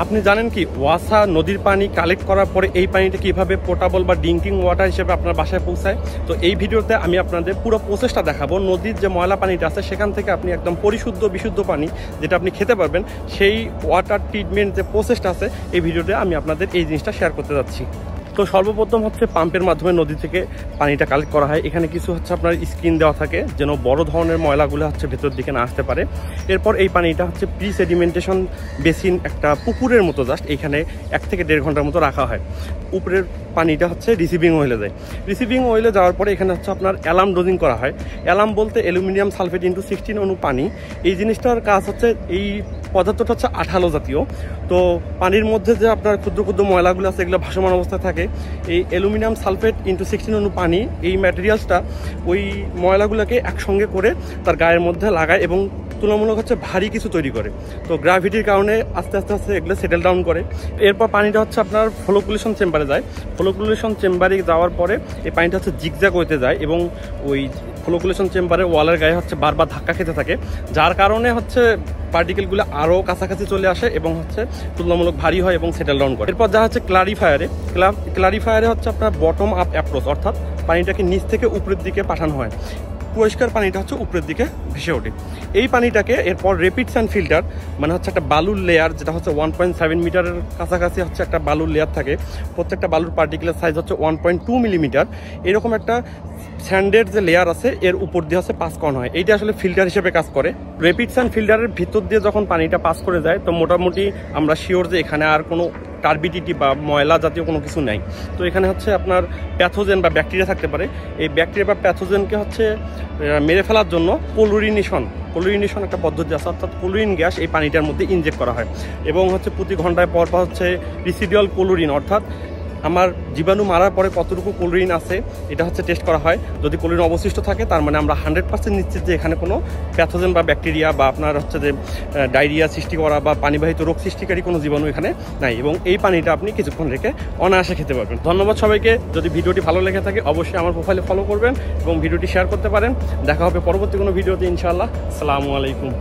আপনি জানেন কি ওয়াসা নদীর পানি কালেক্ট করার পরে এই পানিটা কিভাবে পোর্টেবল বা ড্রিঙ্কিং ওয়াটার হিসেবে আপনার বাসায় পৌঁছায়? তো এই ভিডিওতে আমি আপনাদের পুরো প্রসেসটা দেখাবো। নদীর যে ময়লা পানিটা আছে সেখান থেকে আপনি একদম পরিশুদ্ধ বিশুদ্ধ পানি যেটা আপনি খেতে পারবেন, সেই ওয়াটার ট্রিটমেন্ট যে প্রসেসটা আছে এই ভিডিওতে আমি আপনাদের এই জিনিসটা শেয়ার করতে যাচ্ছি। তো সর্বপ্রথম হচ্ছে পাম্পের মাধ্যমে নদী থেকে পানিটা কালেক্ট করা হয়। এখানে কিছু হচ্ছে আপনার স্ক্রিন দেওয়া থাকে যেন বড় ধরনের ময়লাগুলো হচ্ছে ভেতর দিকে না আসতে পারে। এরপর এই পানিটা হচ্ছে প্রি সেডিমেন্টেশন বেসিন, একটা পুকুরের মতো জাস্ট এইখানে 1 থেকে 1.5 ঘন্টার মতো রাখা হয়। উপরের পানিটা হচ্ছে রিসিভিং ওয়েলে যায়। রিসিভিং ওয়েলে যাওয়ার পরে এখানে হচ্ছে আপনার অ্যালার্ম ডোজিং করা হয়। অ্যালার্ম বলতে অ্যালুমিনিয়াম সালফেট ইনটু 16 অণু পানি। এই জিনিসটার কাজ হচ্ছে, এই পদার্থটা হচ্ছে আঠালো জাতীয়। তো পানির মধ্যে যে আপনার ক্ষুদ্র ক্ষুদ্র ময়লাগুলো আছে এগুলো ভাসমান অবস্থায় থাকে। এই অ্যালুমিনিয়াম সালফেট ইনটু 16 অণু পানি, এই ম্যাটেরিয়ালসটা ওই ময়লাগুলোকে একসঙ্গে করে তার গায়ের মধ্যে লাগায় এবং তুলনামূলক হচ্ছে ভারী কিছু তৈরি করে। তো গ্র্যাভিটির কারণে আস্তে আস্তে আস্তে এগুলো সেটেল ডাউন করে। এরপর পানিটা হচ্ছে আপনার ফ্লোকুলেশন চেম্বারে যায়। ফ্লোকুলেশন চেম্বারে যাওয়ার পরে এই পানিটা হচ্ছে জিগজ্যাগ হইতে যায় এবং ওই ফ্লোকুলেশন চেম্বারে ওয়ালের গায়ে হচ্ছে বারবার ধাক্কা খেতে থাকে, যার কারণে হচ্ছে পার্টিকেলগুলো আরও কাছাকাছি চলে আসে এবং হচ্ছে তুলনামূলক ভারী হয় এবং সেটেল ডাউন করে। এরপর যা হচ্ছে ক্লারিফায়ারে হচ্ছে আপনার বটম আপ অ্যাপ্রোচ, অর্থাৎ পানিটাকে নিচ থেকে উপরের দিকে পাঠানো হয়। পরিষ্কার পানিটা হচ্ছে উপরের দিকে ভেসে ওঠে। এই পানিটাকে এরপর রেপিড স্যান্ড ফিল্টার, মানে হচ্ছে একটা বালুর লেয়ার, যেটা হচ্ছে 1.7 মিটারের কাছাকাছি হচ্ছে একটা বালুর লেয়ার থাকে। প্রত্যেকটা বালুর পার্টিকুলার সাইজ হচ্ছে 1.2 মিলিমিটার। এরকম একটা স্যান্ডের যে লেয়ার আছে এর উপর দিয়ে হচ্ছে পাস করানো হয়। এইটা আসলে ফিল্টার হিসেবে কাজ করে। রেপিড স্যান্ড ফিল্টারের ভিতর দিয়ে যখন পানিটা পাস করে যায় তো মোটামুটি আমরা শিওর যে এখানে আর কোনো টার্বিডিটি বা ময়লা জাতীয় কোনো কিছু নাই। তো এখানে হচ্ছে আপনার প্যাথোজেন বা ব্যাকটেরিয়া থাকতে পারে। এই ব্যাকটেরিয়া বা প্যাথোজেনকে হচ্ছে মেরে ফেলার জন্য ক্লোরিনেশন একটা পদ্ধতি আছে, অর্থাৎ ক্লোরিন গ্যাস এই পানিটার মধ্যে ইনজেক্ট করা হয় এবং হচ্ছে প্রতি ঘন্টায় পর হচ্ছে রিসিডুয়াল ক্লোরিন, অর্থাৎ আমার জীবাণু মারার পরে কতটুকু ক্লোরিন আছে এটা হচ্ছে টেস্ট করা হয়। যদি ক্লোরিন অবশিষ্ট থাকে তার মানে আমরা 100% নিশ্চিত যে এখানে কোনো প্যাথোজেন বা ব্যাকটেরিয়া বা আপনার হচ্ছে যে ডায়রিয়া সৃষ্টি করা বা পানিবাহিত রোগ সৃষ্টিকারী কোনো জীবাণু এখানে নাই এবং এই পানিটা আপনি কিছুক্ষণ রেখে অনায়াসে খেতে পারবেন। ধন্যবাদ সবাইকে। যদি ভিডিওটি ভালো লেগে থাকে অবশ্যই আমার প্রোফাইলে ফলো করবেন এবং ভিডিওটি শেয়ার করতে পারেন। দেখা হবে পরবর্তী কোনো ভিডিওতে ইনশাআল্লাহ। আসসালামু আলাইকুম।